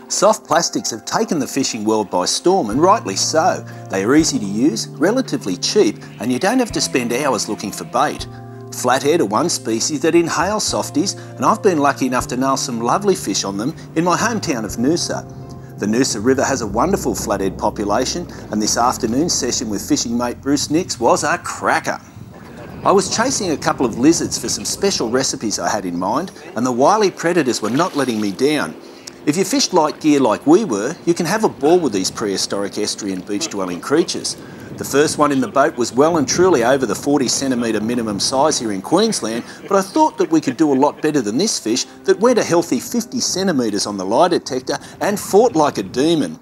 Soft plastics have taken the fishing world by storm, and rightly so. They are easy to use, relatively cheap, and you don't have to spend hours looking for bait. Flathead are one species that inhale softies, and I've been lucky enough to nail some lovely fish on them in my hometown of Noosa. The Noosa River has a wonderful flathead population, and this afternoon's session with fishing mate Bruce Nix was a cracker. I was chasing a couple of lizards for some special recipes I had in mind, and the wily predators were not letting me down. If you fished light gear like we were, you can have a ball with these prehistoric estuary and beach dwelling creatures. The first one in the boat was well and truly over the 40 centimetre minimum size here in Queensland, but I thought that we could do a lot better than this fish that went a healthy 50 centimetres on the lie detector and fought like a demon.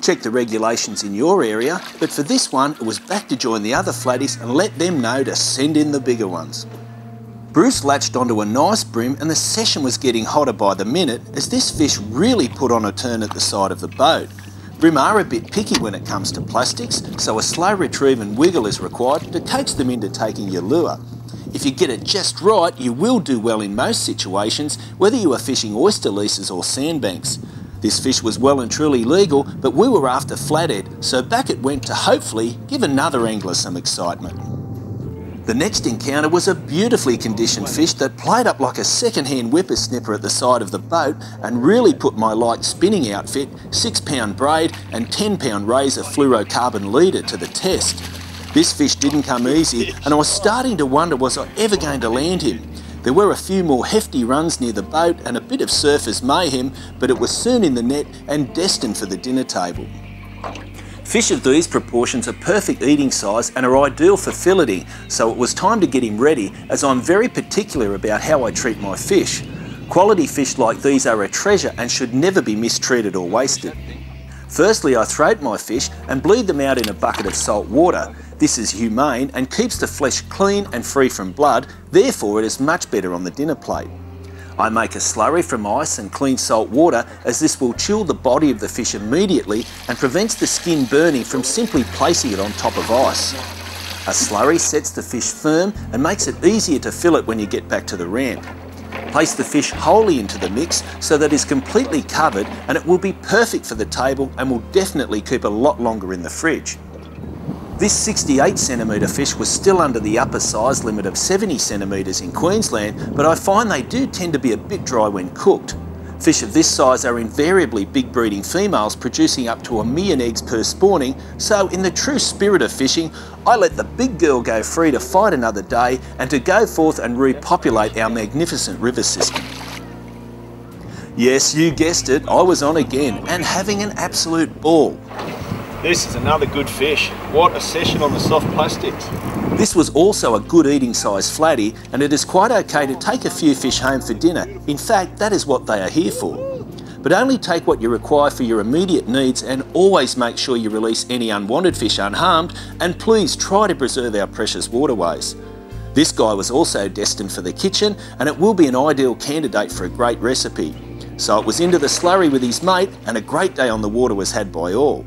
Check the regulations in your area, but for this one it was back to join the other flatties and let them know to send in the bigger ones. Bruce latched onto a nice bream, and the session was getting hotter by the minute as this fish really put on a turn at the side of the boat. Bream are a bit picky when it comes to plastics, so a slow retrieve and wiggle is required to coax them into taking your lure. If you get it just right, you will do well in most situations, whether you are fishing oyster leases or sandbanks. This fish was well and truly legal, but we were after flathead, so back it went to hopefully give another angler some excitement. The next encounter was a beautifully conditioned fish that played up like a second-hand whippersnapper at the side of the boat and really put my light spinning outfit, 6-pound braid and 10-pound razor fluorocarbon leader to the test. This fish didn't come easy, and I was starting to wonder, was I ever going to land him? There were a few more hefty runs near the boat and a bit of surfer's mayhem, but it was soon in the net and destined for the dinner table. Fish of these proportions are perfect eating size and are ideal for filleting, so it was time to get him ready, as I'm very particular about how I treat my fish. Quality fish like these are a treasure and should never be mistreated or wasted. Firstly, I throat my fish and bleed them out in a bucket of salt water. This is humane and keeps the flesh clean and free from blood, therefore it is much better on the dinner plate. I make a slurry from ice and clean salt water, as this will chill the body of the fish immediately and prevents the skin burning from simply placing it on top of ice. A slurry sets the fish firm and makes it easier to fillet when you get back to the ramp. Place the fish wholly into the mix so that it is completely covered, and it will be perfect for the table and will definitely keep a lot longer in the fridge. This 68 centimetre fish was still under the upper size limit of 70 centimetres in Queensland, but I find they do tend to be a bit dry when cooked. Fish of this size are invariably big breeding females, producing up to 1 million eggs per spawning, so in the true spirit of fishing, I let the big girl go free to fight another day and to go forth and repopulate our magnificent river system. Yes, you guessed it, I was on again and having an absolute ball. This is another good fish. What a session on the soft plastics. This was also a good eating size flatty, and it is quite okay to take a few fish home for dinner. In fact, that is what they are here for. But only take what you require for your immediate needs, and always make sure you release any unwanted fish unharmed, and please try to preserve our precious waterways. This guy was also destined for the kitchen, and it will be an ideal candidate for a great recipe. So it was into the slurry with his mate, and a great day on the water was had by all.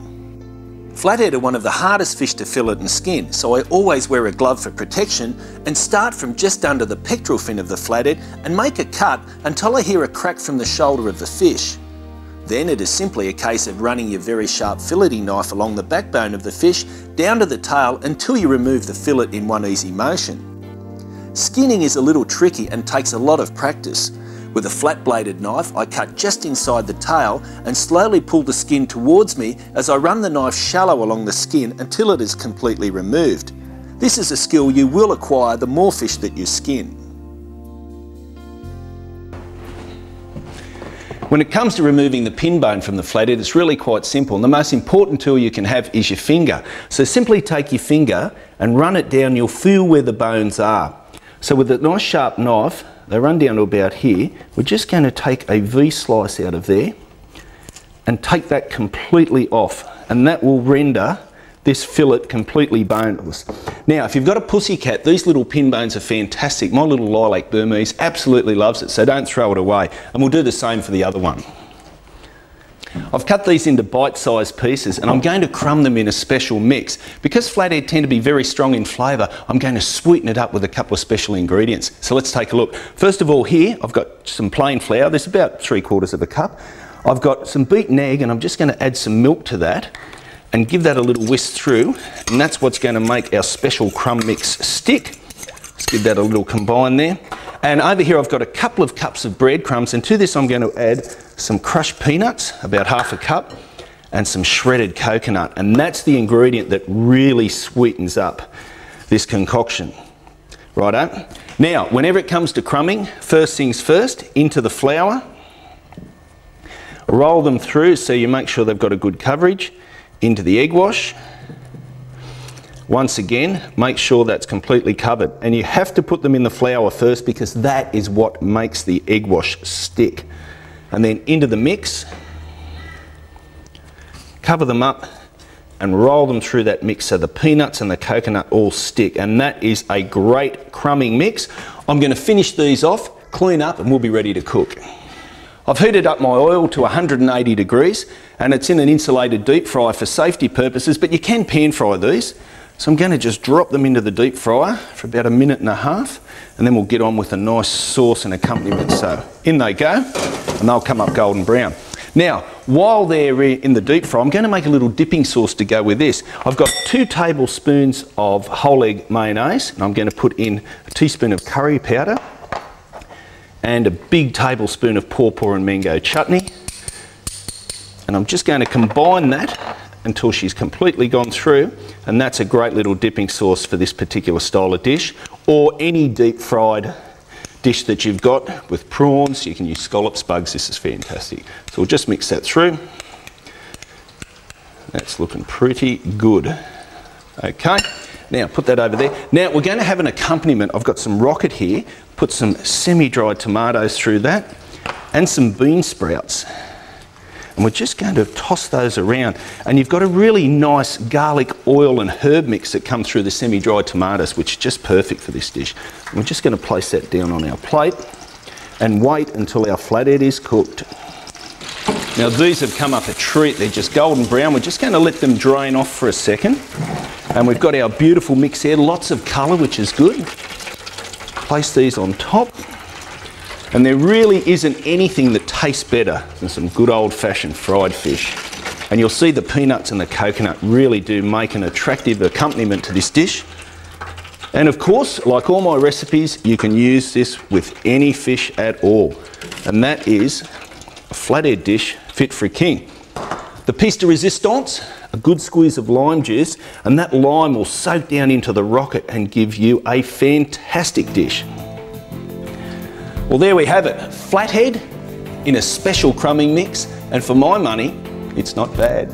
Flathead are one of the hardest fish to fillet and skin, so I always wear a glove for protection and start from just under the pectoral fin of the flathead and make a cut until I hear a crack from the shoulder of the fish. Then it is simply a case of running your very sharp filleting knife along the backbone of the fish down to the tail until you remove the fillet in one easy motion. Skinning is a little tricky and takes a lot of practice. With a flat-bladed knife, I cut just inside the tail and slowly pull the skin towards me as I run the knife shallow along the skin until it is completely removed. This is a skill you will acquire the more fish that you skin. When it comes to removing the pin bone from the flathead, it's really quite simple. And the most important tool you can have is your finger. So simply take your finger and run it down. You'll feel where the bones are. So with a nice sharp knife, they run down to about here. We're just going to take a V slice out of there and take that completely off, and that will render this fillet completely boneless. Now, if you've got a pussycat, these little pin bones are fantastic. My little lilac Burmese absolutely loves it, so don't throw it away. And we'll do the same for the other one. I've cut these into bite-sized pieces, and I'm going to crumb them in a special mix. Because flathead tend to be very strong in flavour, I'm going to sweeten it up with a couple of special ingredients. So let's take a look. First of all, here I've got some plain flour. There's about 3/4 of a cup. I've got some beaten egg and I'm just going to add some milk to that and give that a little whisk through, and that's what's going to make our special crumb mix stick. Let's give that a little combine there. And over here I've got a couple of cups of breadcrumbs, and to this I'm going to add some crushed peanuts, about half a cup, and some shredded coconut, and that's the ingredient that really sweetens up this concoction. Righto. Now, whenever it comes to crumbing, first things first, into the flour, roll them through so you make sure they've got a good coverage, into the egg wash. Once again, make sure that's completely covered, and you have to put them in the flour first because that is what makes the egg wash stick. And then into the mix, cover them up and roll them through that mix so the peanuts and the coconut all stick, and that is a great crumbing mix. I'm going to finish these off, clean up, and we'll be ready to cook. I've heated up my oil to 180 degrees and it's in an insulated deep fryer for safety purposes, but you can pan fry these. So I'm going to just drop them into the deep fryer for about 1.5 minutes, and then we'll get on with a nice sauce and accompaniment. So in they go, and they'll come up golden brown. Now, while they're in the deep fry, I'm going to make a little dipping sauce to go with this. I've got 2 tablespoons of whole egg mayonnaise, and I'm going to put in a teaspoon of curry powder and a big tablespoon of pawpaw and mango chutney. And I'm just going to combine that until she's completely gone through, and that's a great little dipping sauce for this particular style of dish, or any deep fried dish that you've got with prawns. You can use scallops, bugs. This is fantastic. So we'll just mix that through. That's looking pretty good. Okay, now put that over there. Now we're going to have an accompaniment. I've got some rocket here, put some semi-dried tomatoes through that and some bean sprouts. And we're just going to toss those around, and you've got a really nice garlic, oil and herb mix that comes through the semi-dried tomatoes, which is just perfect for this dish. And we're just going to place that down on our plate and wait until our flathead is cooked. Now these have come up a treat. They're just golden brown. We're just going to let them drain off for a second, and we've got our beautiful mix here, lots of colour, which is good. Place these on top. And there really isn't anything that tastes better than some good old-fashioned fried fish. And you'll see the peanuts and the coconut really do make an attractive accompaniment to this dish. And of course, like all my recipes, you can use this with any fish at all. And that is a flathead dish fit for a king. The piece de resistance, a good squeeze of lime juice, and that lime will soak down into the rocket and give you a fantastic dish. Well, there we have it, flathead in a special crumbing mix, and for my money, it's not bad.